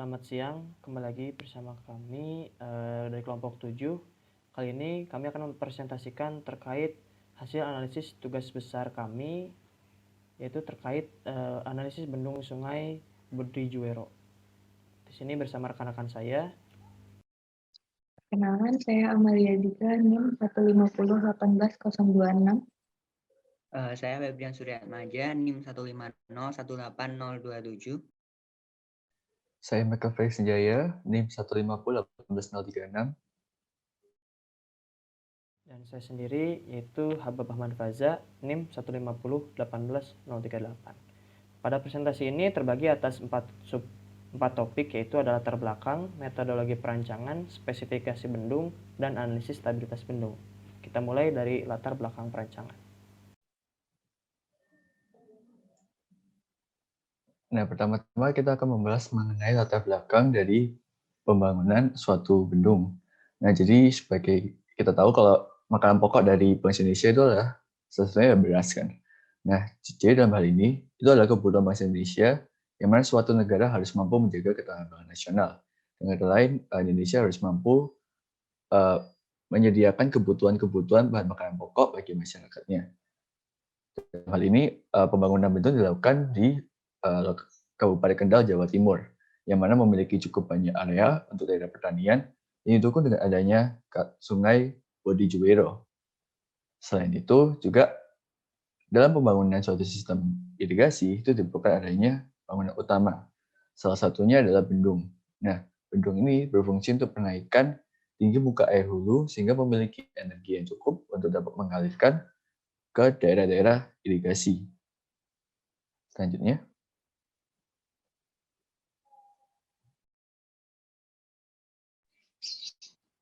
Selamat siang, kembali lagi bersama kami dari kelompok 7. Kali ini kami akan mempresentasikan terkait hasil analisis tugas besar kami, yaitu terkait analisis bendung sungai Budi-Juwero. Di sini bersama rekan-rekan saya. Perkenalkan, saya Amalia Dika, NIM 1501826. Saya Febrian Suryatmaja, NIM 150180027. Saya Michael Felix Senjaya, NIM 1501836. Dan saya sendiri yaitu Habab Ahmad Faza, NIM 1501838. Pada presentasi ini terbagi atas 4 topik, yaitu adalah latar belakang, metodologi perancangan, spesifikasi bendung, dan analisis stabilitas bendung. Kita mulai dari latar belakang perancangan. Nah, pertama-tama kita akan membahas mengenai latar belakang dari pembangunan suatu bendung. Nah, jadi sebagai kita tahu kalau makanan pokok dari bangsa Indonesia itu adalah sesuatu beras kan. Nah, jadi dalam hal ini itu adalah kebutuhan bangsa Indonesia yang mana suatu negara harus mampu menjaga ketahanan pangan nasional. Dengan kata lain, Indonesia harus mampu menyediakan kebutuhan bahan makanan pokok bagi masyarakatnya. Dalam hal ini pembangunan bendung dilakukan di Kabupaten Kendal, Jawa Timur, yang mana memiliki cukup banyak area untuk daerah pertanian yang didukung dengan adanya Sungai Budi-Juwero. Selain itu, juga dalam pembangunan suatu sistem irigasi itu diperlukan adanya bangunan utama. Salah satunya adalah bendung. Nah, bendung ini berfungsi untuk menaikkan tinggi muka air hulu sehingga memiliki energi yang cukup untuk dapat mengalirkan ke daerah-daerah irigasi. Selanjutnya.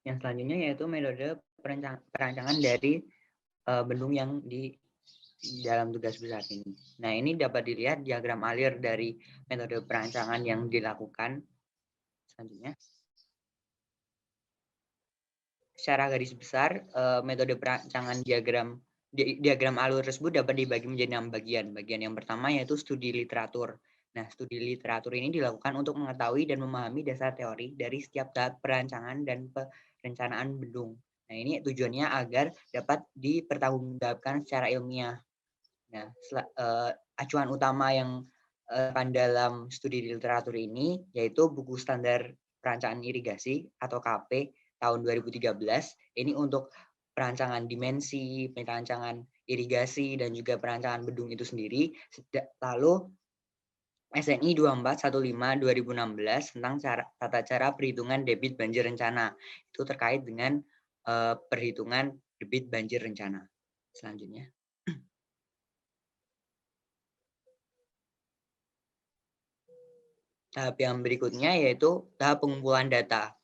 Yang selanjutnya yaitu metode perancangan dari bendung yang di dalam tugas besar ini. Nah, ini dapat dilihat diagram alir dari metode perancangan yang dilakukan. Selanjutnya. Secara garis besar, metode perancangan diagram alur tersebut dapat dibagi menjadi 6 bagian. Bagian yang pertama yaitu studi literatur. Nah, studi literatur ini dilakukan untuk mengetahui dan memahami dasar teori dari setiap tahap perancangan dan perencanaan bendung. Nah, ini tujuannya agar dapat dipertanggungjawabkan secara ilmiah. Nah, acuan utama yang akan dalam studi literatur ini yaitu buku standar perancangan irigasi atau KP tahun 2013. Ini untuk perancangan dimensi, perancangan irigasi, dan juga perancangan bendung itu sendiri. Lalu SNI 2415/2016 tentang tata cara perhitungan debit banjir rencana. Itu terkait dengan perhitungan debit banjir rencana. Selanjutnya. Tahap yang berikutnya yaitu tahap pengumpulan data.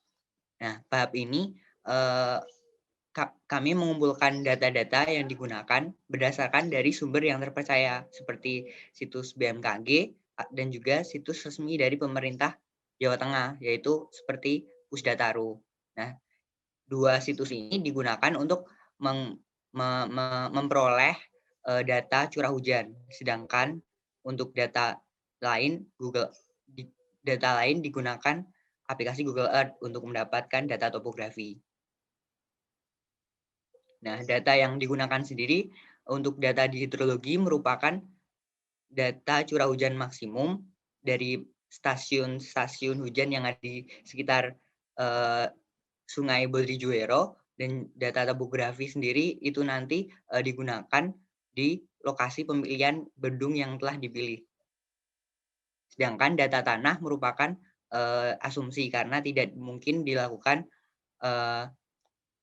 Nah, tahap ini kami mengumpulkan data-data yang digunakan berdasarkan dari sumber yang terpercaya seperti situs BMKG dan juga situs resmi dari pemerintah Jawa Tengah, yaitu seperti Pusdataru. Nah, dua situs ini digunakan untuk memperoleh data curah hujan, sedangkan untuk data lain digunakan aplikasi Google Earth untuk mendapatkan data topografi. Nah, data yang digunakan sendiri untuk data di hidrologi merupakan data curah hujan maksimum dari stasiun-stasiun hujan yang ada di sekitar Sungai Budi-Juwero, dan data topografi sendiri itu nanti digunakan di lokasi pemilihan bendung yang telah dipilih. Sedangkan data tanah merupakan asumsi karena tidak mungkin dilakukan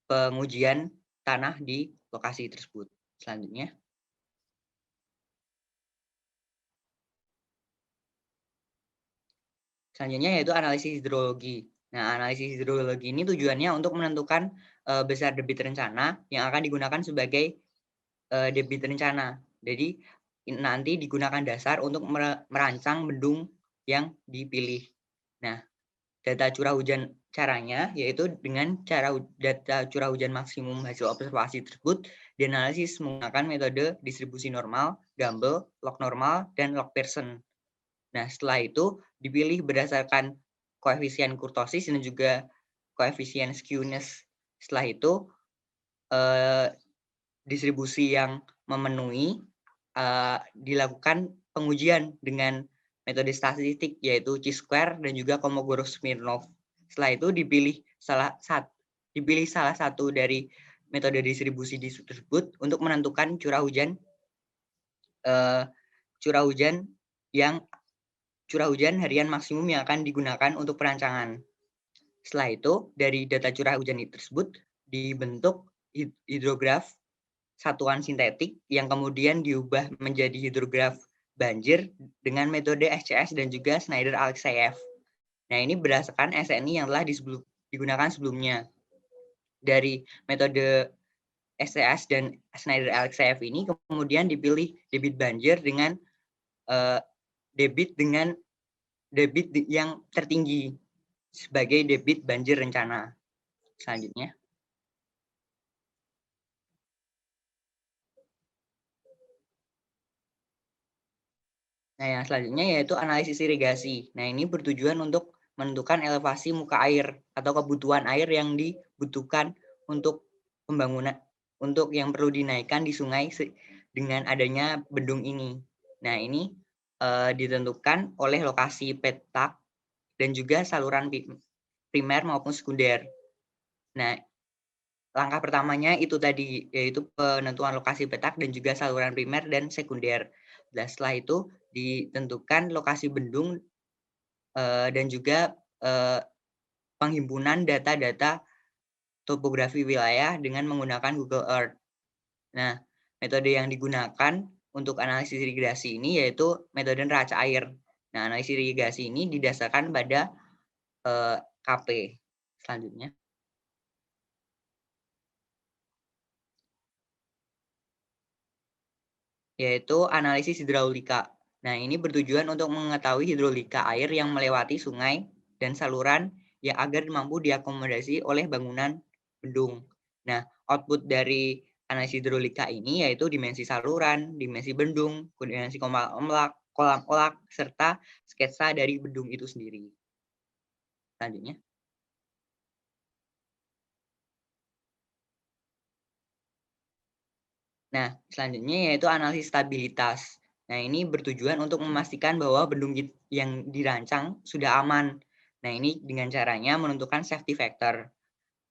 pengujian tanah di lokasi tersebut. Selanjutnya. Selanjutnya yaitu analisis hidrologi. Nah, analisis hidrologi ini tujuannya untuk menentukan besar debit rencana yang akan digunakan sebagai debit rencana. Jadi nanti digunakan dasar untuk merancang bendung yang dipilih. Nah, data curah hujan caranya yaitu dengan cara data curah hujan maksimum hasil observasi tersebut dianalisis menggunakan metode distribusi normal, Gumbel, log normal, dan log Pearson. Nah, setelah itu dipilih berdasarkan koefisien kurtosis dan juga koefisien skewness. Setelah itu distribusi yang memenuhi dilakukan pengujian dengan metode statistik yaitu chi-square dan juga Kolmogorov-Smirnov. Setelah itu dipilih salah satu dari metode distribusi tersebut untuk menentukan curah hujan harian maksimum yang akan digunakan untuk perancangan. Setelah itu, dari data curah hujan tersebut dibentuk hidrograf satuan sintetik yang kemudian diubah menjadi hidrograf banjir dengan metode SCS dan juga Schneider-Alexeyev. Nah, ini berdasarkan SNI yang telah digunakan sebelumnya. Dari metode SCS dan Schneider-Alexeyev ini kemudian dipilih debit banjir dengan debit yang tertinggi sebagai debit banjir rencana. Selanjutnya. Nah, yang selanjutnya yaitu analisis irigasi. Nah, ini bertujuan untuk menentukan elevasi muka air atau kebutuhan air yang dibutuhkan untuk pembangunan, untuk yang perlu dinaikkan di sungai dengan adanya bendung ini. Nah, ini ditentukan oleh lokasi petak dan juga saluran primer maupun sekunder. Nah, langkah pertamanya itu tadi, yaitu penentuan lokasi petak dan juga saluran primer dan sekunder. Dan setelah itu ditentukan lokasi bendung dan juga penghimpunan data-data topografi wilayah dengan menggunakan Google Earth. Nah, metode yang digunakan untuk analisis irigasi ini yaitu metode neraca air. Nah, analisis irigasi ini didasarkan pada KP. Selanjutnya. Yaitu analisis hidraulika. Nah, ini bertujuan untuk mengetahui hidrolika air yang melewati sungai dan saluran yang agar mampu diakomodasi oleh bangunan bendung. Nah, output dari analisis hidrolika ini yaitu dimensi saluran, dimensi bendung, dimensi kolam olak, serta sketsa dari bendung itu sendiri. Selanjutnya. Nah, selanjutnya yaitu analisis stabilitas. Nah, ini bertujuan untuk memastikan bahwa bendung yang dirancang sudah aman. Nah, ini dengan caranya menentukan safety factor.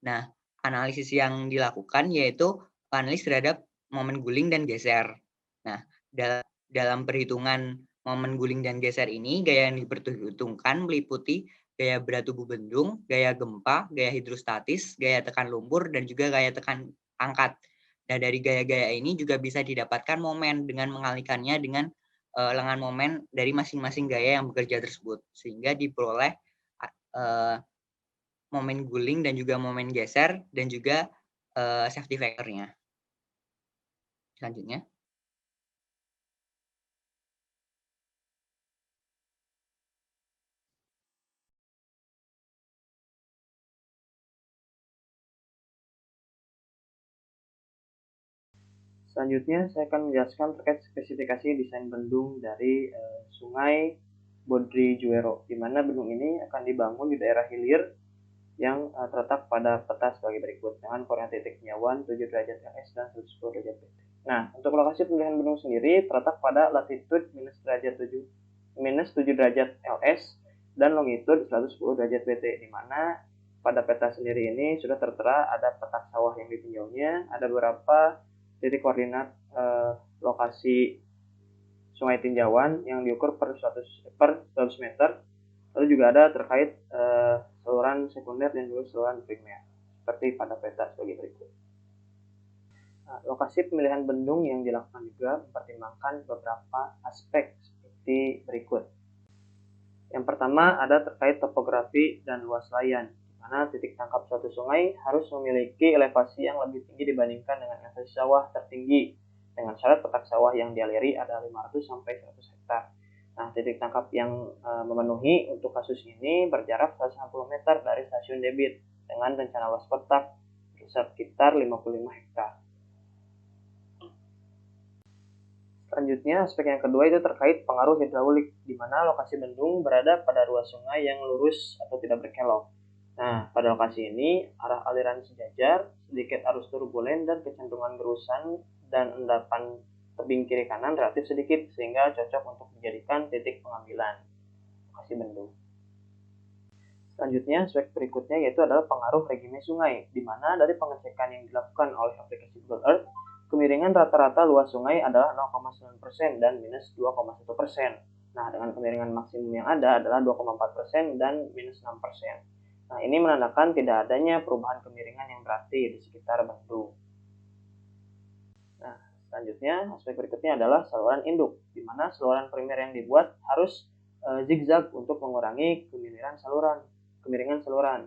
Nah, analisis yang dilakukan yaitu analisis terhadap momen guling dan geser. Nah, dalam perhitungan momen guling dan geser ini, gaya yang diperhitungkan meliputi gaya berat tubuh bendung, gaya gempa, gaya hidrostatis, gaya tekan lumpur, dan juga gaya tekan angkat. Nah, dari gaya-gaya ini juga bisa didapatkan momen dengan mengalihkannya dengan lengan momen dari masing-masing gaya yang bekerja tersebut. Sehingga diperoleh momen guling dan juga momen geser dan juga safety factor-nya. Selanjutnya. Selanjutnya, saya akan menjelaskan terkait spesifikasi desain bendung dari Sungai Bodri-Juero, di mana bendung ini akan dibangun di daerah hilir yang terletak pada peta sebagai berikut, dengan koordinat titiknya 1, 7 derajat LS dan 110 derajat PT. Nah, untuk lokasi pemilihan bendung sendiri terletak pada latitude minus 7 derajat LS dan longitude 110 derajat PT, di mana pada peta sendiri ini sudah tertera ada petak sawah yang ditinjaunya, ada beberapa titik koordinat lokasi sungai tinjauan yang diukur per 100 meter. Lalu juga ada terkait saluran sekunder dan juga saluran primer, seperti pada peta sebagai berikut. Nah, lokasi pemilihan bendung yang dilakukan juga mempertimbangkan beberapa aspek seperti berikut. Yang pertama ada terkait topografi dan luas layan, mana titik tangkap suatu sungai harus memiliki elevasi yang lebih tinggi dibandingkan dengan elevasi sawah tertinggi, dengan syarat petak sawah yang dialiri ada 500 sampai 100 hektar. Nah, titik tangkap yang memenuhi untuk kasus ini berjarak 160 meter dari stasiun debit dengan rencana luas petak sekitar 55 hektar. Selanjutnya, aspek yang kedua itu terkait pengaruh hidraulik, di mana lokasi bendung berada pada ruas sungai yang lurus atau tidak berkelok. Nah, pada lokasi ini, arah aliran sejajar, sedikit arus turbulen, dan kecenderungan gerusan dan endapan tebing kiri kanan relatif sedikit, sehingga cocok untuk dijadikan titik pengambilan lokasi bendung. Selanjutnya, aspek berikutnya yaitu adalah pengaruh regime sungai, di mana dari pengecekan yang dilakukan oleh aplikasi Google Earth, kemiringan rata-rata luas sungai adalah 0,9% dan minus 2,1%. Nah, dengan kemiringan maksimum yang ada adalah 2,4% dan minus 6%. Nah, ini menandakan tidak adanya perubahan kemiringan yang berarti di sekitar bendung. Nah, selanjutnya, aspek berikutnya adalah saluran induk, di mana saluran primer yang dibuat harus zigzag untuk mengurangi kemiringan saluran.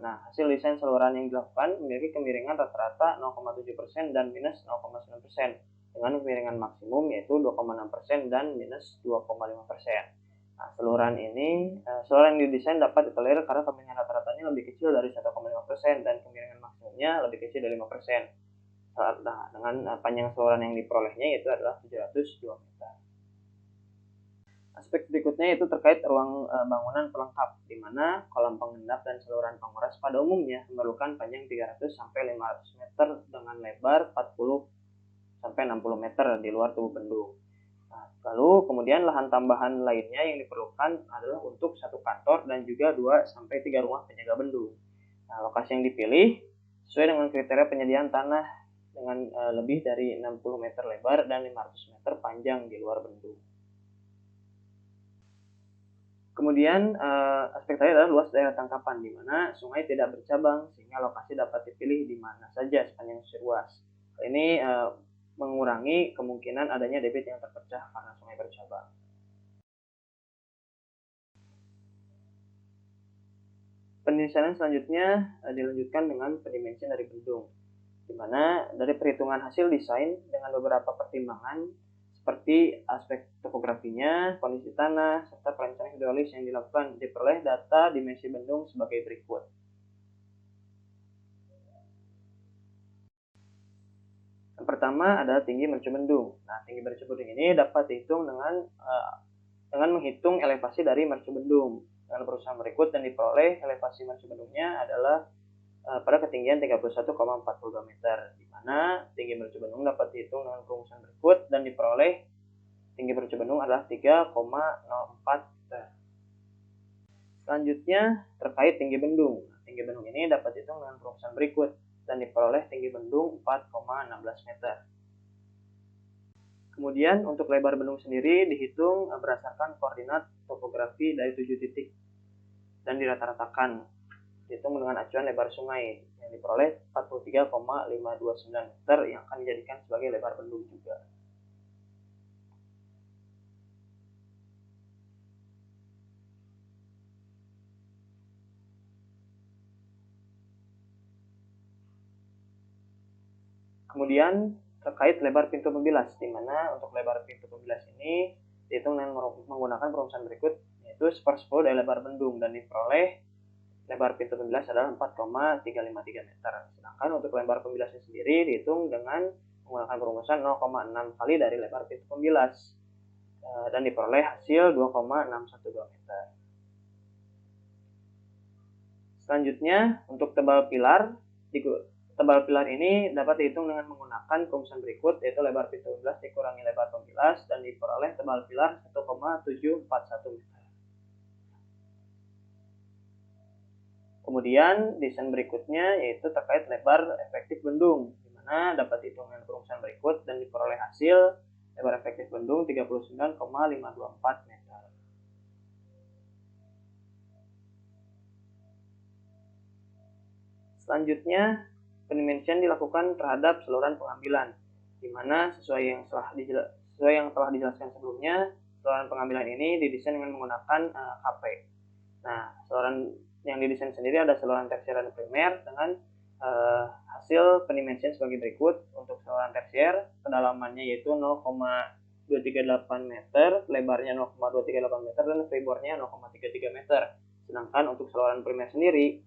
Nah, hasil desain saluran yang dilakukan memiliki kemiringan rata-rata 0,7% dan minus 0,9%, dengan kemiringan maksimum yaitu 2,6% dan minus 2,5%. Nah, saluran yang didesain dapat ditolerir karena kemiringan rata-ratanya lebih kecil dari 1,5% dan kemiringan maksimumnya lebih kecil dari 5%. Nah, dengan panjang saluran yang diperolehnya yaitu adalah 702 meter. Aspek berikutnya itu terkait ruang bangunan pelengkap, di mana kolam pengendap dan saluran penguras pada umumnya memerlukan panjang 300 sampai 500 meter dengan lebar 40 sampai 60 meter di luar tubuh bendung. Nah, lalu kemudian lahan tambahan lainnya yang diperlukan adalah untuk satu kantor dan juga 2 sampai 3 rumah penjaga bendung. Nah, lokasi yang dipilih sesuai dengan kriteria penyediaan tanah dengan lebih dari 60 meter lebar dan 500 meter panjang di luar bendung. Kemudian aspek terakhir adalah luas daerah tangkapan, di mana sungai tidak bercabang sehingga lokasi dapat dipilih di mana saja sepanjang ruas. Ini mengurangi kemungkinan adanya debit yang terpecah karena sungai bercabang. Pendesain selanjutnya dilanjutkan dengan pendimensian dari bendung, di mana dari perhitungan hasil desain dengan beberapa pertimbangan seperti aspek topografinya, kondisi tanah, serta perencanaan hidrolis yang dilakukan, diperoleh data dimensi bendung sebagai berikut. Yang pertama adalah tinggi mercubendung. Nah, tinggi mercubendung ini dapat dihitung dengan menghitung elevasi dari mercubendung dengan perusahaan berikut, dan diperoleh elevasi mercubendungnya adalah pada ketinggian 31,42 meter, di mana tinggi mercubendung dapat dihitung dengan perumusan berikut dan diperoleh tinggi mercubendung adalah 3,04 meter. Selanjutnya terkait tinggi bendung. Tinggi bendung ini dapat dihitung dengan perumusan berikut dan diperoleh tinggi bendung 4,16 meter. Kemudian untuk lebar bendung sendiri dihitung berdasarkan koordinat topografi dari 7 titik dan dirata-ratakan. Dihitung dengan acuan lebar sungai yang diperoleh 43,529 meter yang akan dijadikan sebagai lebar bendung juga. Kemudian terkait lebar pintu pembilas, di mana untuk lebar pintu pembilas ini dihitung dengan menggunakan perumusan berikut, yaitu 1/10 dari lebar bendung, dan diperoleh lebar pintu pembilas adalah 4,353 meter. Sedangkan untuk lebar pembilasnya sendiri dihitung dengan menggunakan perumusan 0,6 kali dari lebar pintu pembilas dan diperoleh hasil 2,612 meter. Selanjutnya untuk tebal pilar ini dapat dihitung dengan menggunakan perumusan berikut, yaitu lebar pintu pembilas dikurangi lebar pembilas dan diperoleh tebal pilar 1,741 meter. Kemudian desain berikutnya yaitu terkait lebar efektif bendung, di mana dapat dihitung dengan perumusan berikut dan diperoleh hasil lebar efektif bendung 39,524 meter. Selanjutnya pendimensian dilakukan terhadap saluran pengambilan, di mana sesuai yang telah dijelaskan sebelumnya, saluran pengambilan ini didesain dengan menggunakan KP. Nah, saluran yang didesain sendiri ada saluran tersier dan primer dengan hasil pendimensian sebagai berikut. Untuk saluran tersier, kedalamannya yaitu 0,238 meter, lebarnya 0,238 meter, dan freebornya 0,33 meter. Sedangkan untuk saluran primer sendiri,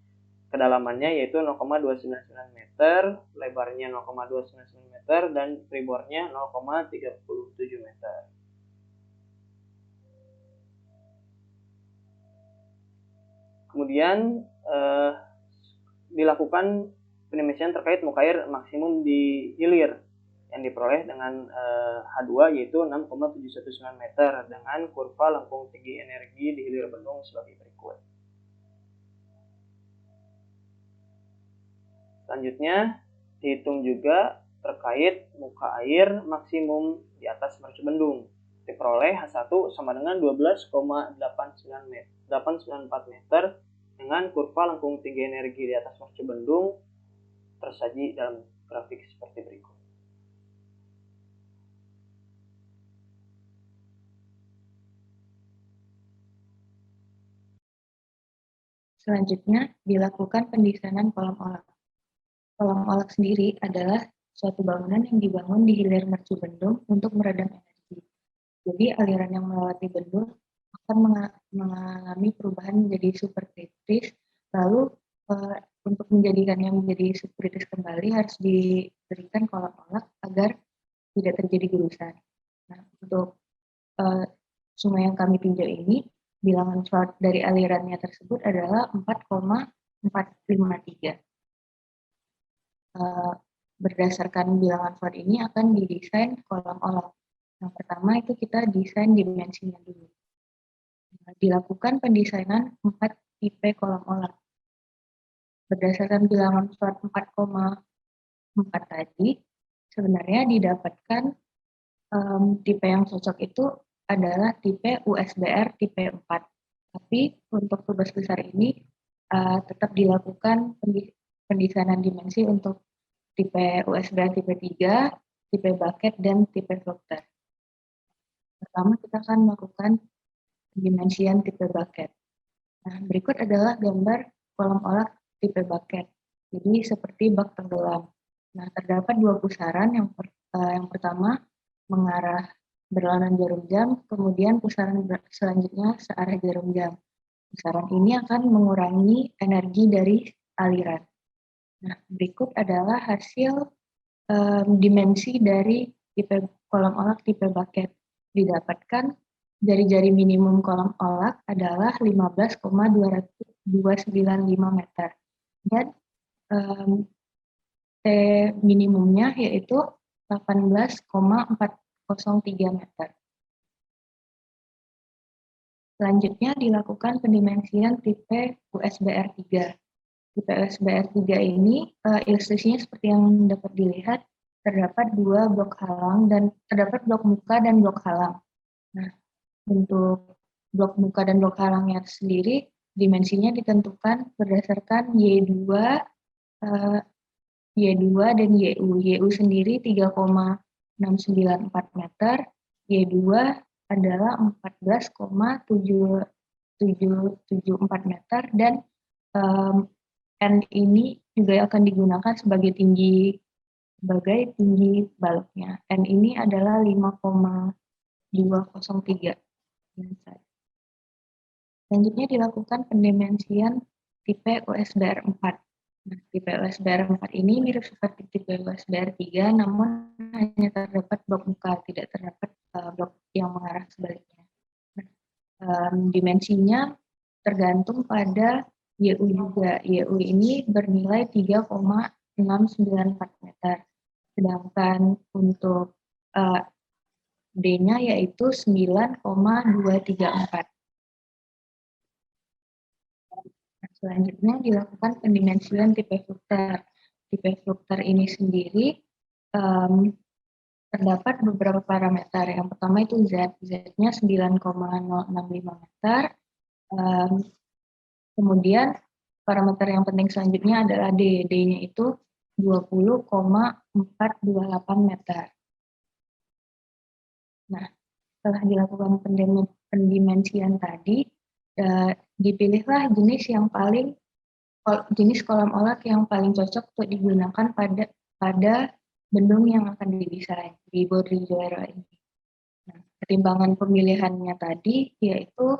kedalamannya yaitu 0,299 meter, lebarnya 0,299 meter, dan freebornya 0,37 meter. Kemudian dilakukan pendimensian terkait muka air maksimum di hilir yang diperoleh dengan H2 yaitu 6,719 meter dengan kurva lengkung tinggi energi di hilir bendung sebagai berikut. Selanjutnya dihitung juga terkait muka air maksimum di atas mercubendung. Diperoleh H1 sama dengan 12,894 meter dengan kurva lengkung tinggi energi di atas mercubendung tersaji dalam grafik seperti berikut. Selanjutnya, dilakukan pendesainan kolam olak. Kolam olak sendiri adalah suatu bangunan yang dibangun di hilir mercubendung untuk meredam energi. Jadi aliran yang melewati bendung akan mengalami perubahan menjadi superkritis, lalu untuk menjadikannya menjadi superkritis kembali harus diberikan kolam olak agar tidak terjadi gurusan. Nah, untuk sungai yang kami tinjau ini, bilangan flood dari alirannya tersebut adalah 4,453. Berdasarkan bilangan flood ini akan didesain kolam olak. Yang pertama itu kita desain dimensinya dulu. Dilakukan pendesainan 4 tipe kolam olak. Berdasarkan bilangan flood 4,4 tadi, sebenarnya didapatkan tipe yang cocok itu adalah tipe USBR tipe 4. Tapi untuk tugas besar ini tetap dilakukan pendesainan dimensi untuk tipe USBR tipe 3, tipe bucket, dan tipe floater. Pertama kita akan melakukan pendimensian tipe bucket. Nah, berikut adalah gambar kolam olak tipe bucket. Jadi seperti bak tenggelam. Nah, terdapat 2 pusaran. Yang pertama mengarah berlawanan jarum jam, kemudian pusaran selanjutnya searah jarum jam. Pusaran ini akan mengurangi energi dari aliran. Nah, berikut adalah hasil dimensi dari tipe kolam olak tipe bucket. Didapatkan jari-jari minimum kolam olak adalah 15,295 meter. Dan T minimumnya yaitu 18,403 meter. Selanjutnya dilakukan pendimensian tipe USBR 3. Tipe USBR 3 ini ilustrasinya seperti yang dapat dilihat, terdapat 2 blok halang dan terdapat blok muka dan blok halang. Nah, untuk blok muka dan blok halangnya sendiri dimensinya ditentukan berdasarkan Y2 dan YU. YU sendiri 3,694 meter, Y2 adalah 14,774 meter, dan N ini juga akan digunakan sebagai tinggi baloknya. N ini adalah 5,203. Selanjutnya dilakukan pendimensian tipe USBR 4. Nah, tipe USBR 4 ini mirip seperti tipe USBR 3, namun hanya terdapat blok muka, tidak terdapat blok yang mengarah sebaliknya. Nah, dimensinya tergantung pada YU juga. YU ini bernilai 3,694 meter. Sedangkan untuk D-nya yaitu 9,234. Selanjutnya dilakukan pendimensian tipe floater. Tipe floater ini sendiri terdapat beberapa parameter. Yang pertama itu Z. Z-nya 9,065 meter. Kemudian parameter yang penting selanjutnya adalah D. D-nya itu 20,428 meter. Nah, setelah dilakukan pendimensian tadi, dipilihlah jenis kolam olak yang paling cocok untuk digunakan pada bendung yang akan didesain di Bordighera ini. Nah, pertimbangan pemilihannya tadi yaitu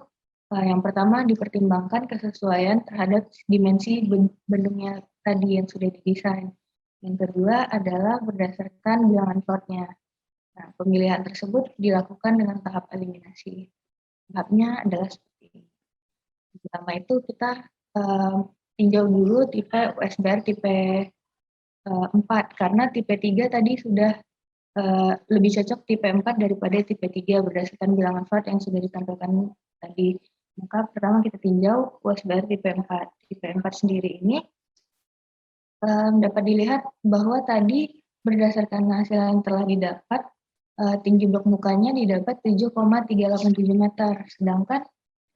yang pertama dipertimbangkan kesesuaian terhadap dimensi bendungnya tadi yang sudah didesain. Yang kedua adalah berdasarkan bilangan floodnya. Nah, pemilihan tersebut dilakukan dengan tahap eliminasi. Tahapnya adalah seperti ini. Pertama itu kita tinjau dulu tipe USBR tipe 4, karena tipe 3 tadi sudah lebih cocok tipe 4 daripada tipe 3 berdasarkan bilangan Ford yang sudah ditampilkan tadi. Maka pertama kita tinjau USBR tipe 4. Tipe 4 sendiri ini dapat dilihat bahwa tadi berdasarkan hasil yang telah didapat, tinggi blok mukanya didapat 7,387 meter, sedangkan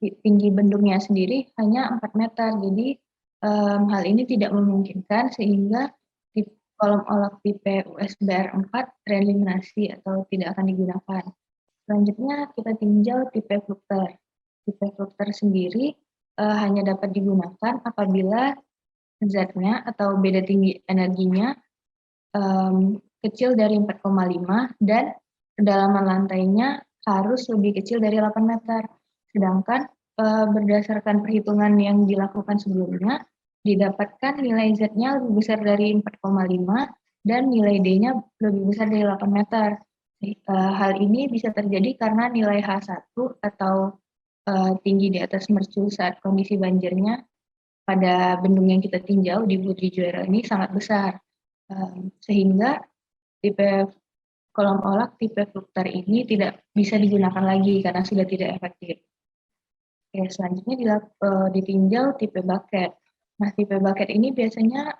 tinggi bendungnya sendiri hanya 4 meter. Jadi hal ini tidak memungkinkan sehingga kolom olak tipe USBR 4 tereliminasi atau tidak akan digunakan. Selanjutnya kita tinjau tipe flukter. Tipe flukter sendiri hanya dapat digunakan apabila zatnya atau beda tinggi energinya kecil dari 4,5 dan kedalaman lantainya harus lebih kecil dari 8 meter. Sedangkan berdasarkan perhitungan yang dilakukan sebelumnya, didapatkan nilai Z-nya lebih besar dari 4,5 dan nilai D-nya lebih besar dari 8 meter. Hal ini bisa terjadi karena nilai H1 atau tinggi di atas mercu saat kondisi banjirnya pada bendung yang kita tinjau di Bukit Juara ini sangat besar, sehingga tipe kolom olak tipe flukter ini tidak bisa digunakan lagi karena sudah tidak efektif. Oke, selanjutnya ditinjau tipe bucket. Nah, tipe bucket ini biasanya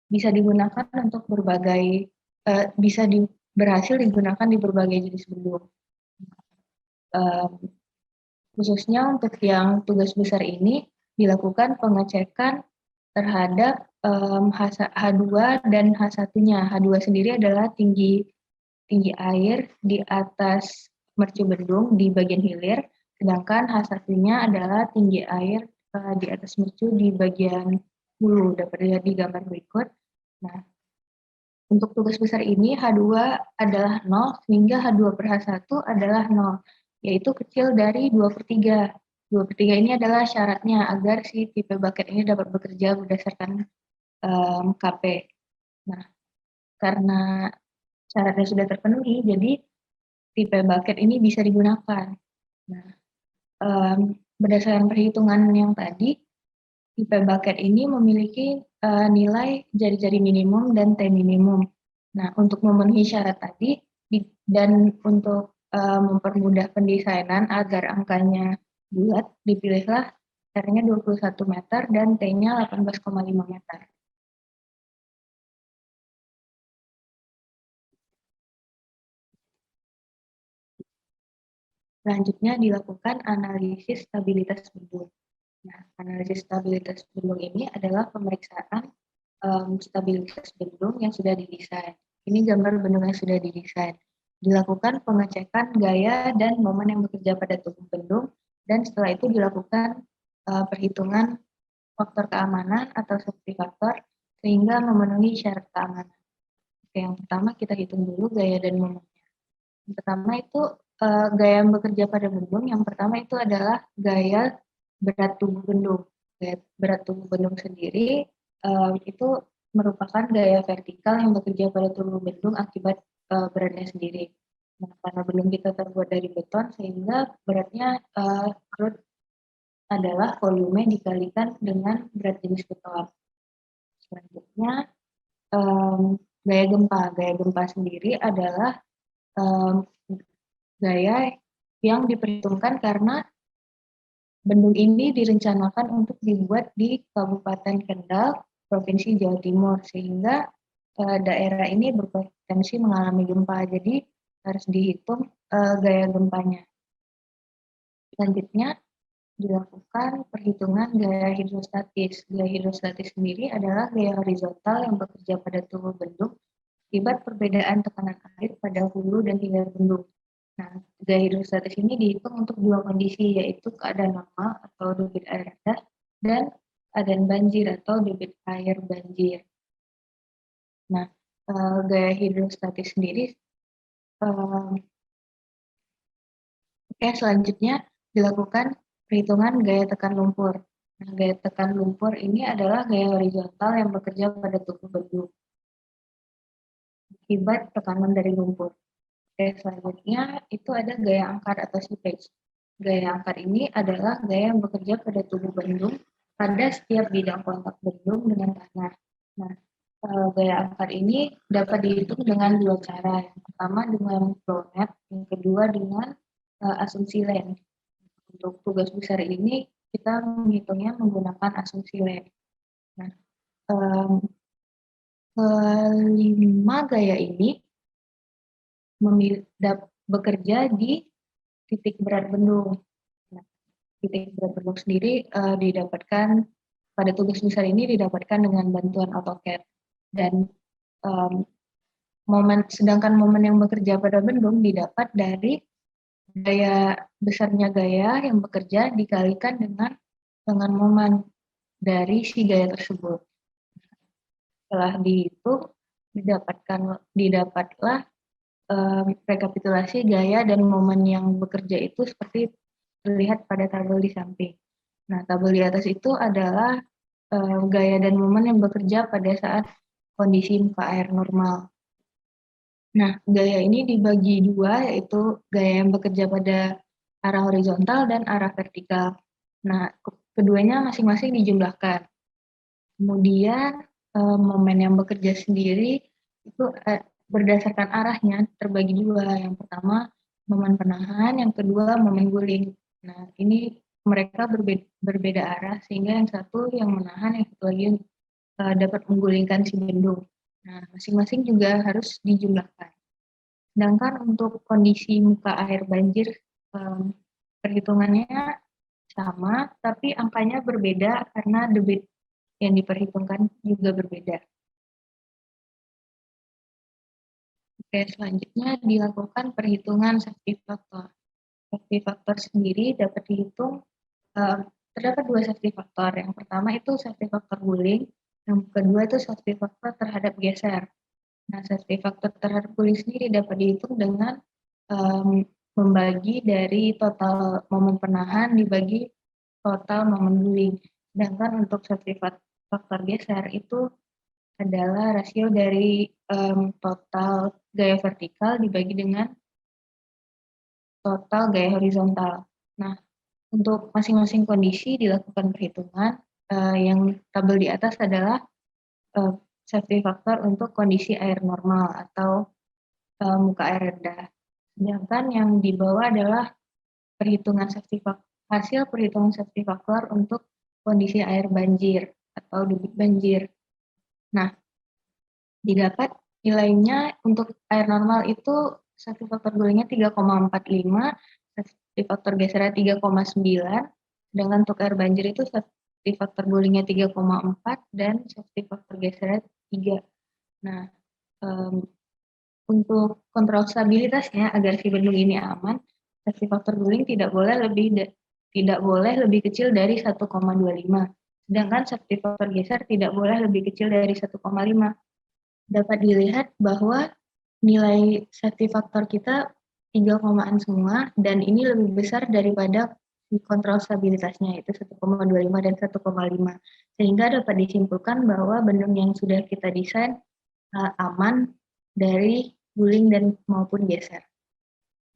bisa digunakan untuk berbagai berhasil digunakan di berbagai jenis bendung. Khususnya untuk yang tugas besar ini dilakukan pengecekan terhadap H2 dan H1-nya. H2 sendiri adalah tinggi air di atas mercu bendung di bagian hilir, sedangkan H1-nya adalah tinggi air di atas mercu di bagian hulu. Dapat dilihat di gambar berikut. Nah, untuk tugas besar ini H2 adalah 0 sehingga H2 per H1 adalah 0, yaitu kecil dari 2/3. 2/3 ini adalah syaratnya agar si tipe bucket ini dapat bekerja berdasarkan KP. Nah, karena syaratnya sudah terpenuhi, jadi tipe bucket ini bisa digunakan. Nah, berdasarkan perhitungan yang tadi, tipe bucket ini memiliki nilai jari-jari minimum dan T minimum. Nah, untuk memenuhi syarat tadi dan untuk mempermudah pendesainan agar angkanya bulat, dipilihlah R-nya 21 meter dan T-nya 18,5 meter. Selanjutnya dilakukan analisis stabilitas bendung. Nah, analisis stabilitas bendung ini adalah pemeriksaan stabilitas bendung yang sudah didesain. Ini gambar bendung yang sudah didesain. Dilakukan pengecekan gaya dan momen yang bekerja pada tubuh bendung, dan setelah itu dilakukan perhitungan faktor keamanan atau safety factor sehingga memenuhi syarat keamanan. Oke, yang pertama kita hitung dulu gaya dan momennya. Yang pertama itu gaya yang bekerja pada bendung. Yang pertama itu adalah gaya berat tubuh bendung. Gaya berat tubuh bendung sendiri itu merupakan gaya vertikal yang bekerja pada tubuh bendung akibat beratnya sendiri. Nah, karena bendung kita terbuat dari beton, sehingga beratnya adalah volume dikalikan dengan berat jenis beton. Selanjutnya, gaya gempa. Gaya gempa sendiri adalah gaya yang diperhitungkan karena bendung ini direncanakan untuk dibuat di Kabupaten Kendal, Provinsi Jawa Timur, sehingga daerah ini berpotensi mengalami gempa. Jadi harus dihitung gaya gempanya. Selanjutnya dilakukan perhitungan gaya hidrostatis. Gaya hidrostatis sendiri adalah gaya horizontal yang bekerja pada tubuh bendung akibat perbedaan tekanan air pada hulu dan hilir bendung. Nah, gaya hidrostatis ini dihitung untuk dua kondisi, yaitu keadaan normal atau debit air rendah dan keadaan banjir atau debit air banjir. Nah, gaya hidrostatis sendiri selanjutnya dilakukan perhitungan gaya tekan lumpur. Nah, gaya tekan lumpur ini adalah gaya horizontal yang bekerja pada tubuh bendung akibat tekanan dari lumpur. Selanjutnya itu ada gaya angkar atau seepage. Gaya angkar ini adalah gaya yang bekerja pada tubuh bendung pada setiap bidang kontak bendung dengan tanah. Nah, gaya angkat ini dapat dihitung dengan dua cara. Yang pertama dengan flow net, yang kedua dengan asumsi land. Untuk tugas besar ini kita menghitungnya menggunakan asumsi land. Nah, kelima gaya ini bekerja di titik berat bendung. Nah, titik berat bendung sendiri didapatkan pada tugas besar ini didapatkan dengan bantuan AutoCAD. Dan sedangkan momen yang bekerja pada bendung didapat dari besarnya gaya yang bekerja dikalikan dengan momen dari si gaya tersebut. Setelah dihitung didapatlah rekapitulasi gaya dan momen yang bekerja itu seperti terlihat pada tabel di samping. Nah, tabel di atas itu adalah gaya dan momen yang bekerja pada saat kondisi muka air normal. Nah, gaya ini dibagi dua, yaitu gaya yang bekerja pada arah horizontal dan arah vertikal. Nah, keduanya masing-masing dijumlahkan. Kemudian momen yang bekerja sendiri itu berdasarkan arahnya terbagi dua. Yang pertama momen penahan, yang kedua momen guling. Nah, ini mereka berbeda arah sehingga yang satu yang menahan, yang satu lagi dapat menggulingkan si bendung. Nah, masing-masing juga harus dijumlahkan. Sedangkan untuk kondisi muka air banjir perhitungannya sama, tapi angkanya berbeda karena debit yang diperhitungkan juga berbeda. Oke, selanjutnya dilakukan perhitungan safety factor. Safety factor sendiri dapat dihitung, terdapat dua safety factor. Yang pertama itu safety factor guling, yang kedua itu safety factor terhadap geser. Nah, safety factor terhadap guling sendiri dapat dihitung dengan membagi dari total momen penahan dibagi total momen guling. Sedangkan untuk safety faktor geser itu adalah rasio dari total gaya vertikal dibagi dengan total gaya horizontal. Nah, untuk masing-masing kondisi dilakukan perhitungan. Yang tabel di atas adalah safety factor untuk kondisi air normal atau muka air rendah. Sedangkan yang di bawah adalah hasil perhitungan safety factor untuk kondisi air banjir atau debit banjir. Nah, didapat nilainya untuk air normal itu safety factor gulingnya 3,45, safety factor gesernya 3,9, sedangkan untuk air banjir itu safety factor gulingnya 3,4 dan safety factor gesernya 3. Nah, untuk kontrol stabilitasnya agar si bendung ini aman, safety factor guling tidak boleh lebih kecil dari 1,25. Sedangkan safety factor geser tidak boleh lebih kecil dari 1,5. Dapat dilihat bahwa nilai safety factor kita 3 semua dan ini lebih besar daripada kontrol stabilitasnya yaitu 1,25 dan 1,5. Sehingga dapat disimpulkan bahwa bendung yang sudah kita desain aman dari guling dan maupun geser.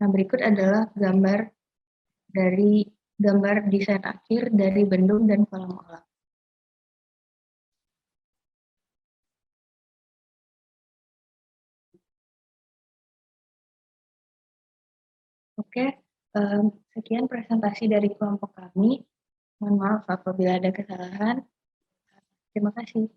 Nah, berikut adalah gambar desain akhir dari bendung dan kolam olah. Oke, sekian presentasi dari kelompok kami. Mohon maaf apabila ada kesalahan. Terima kasih.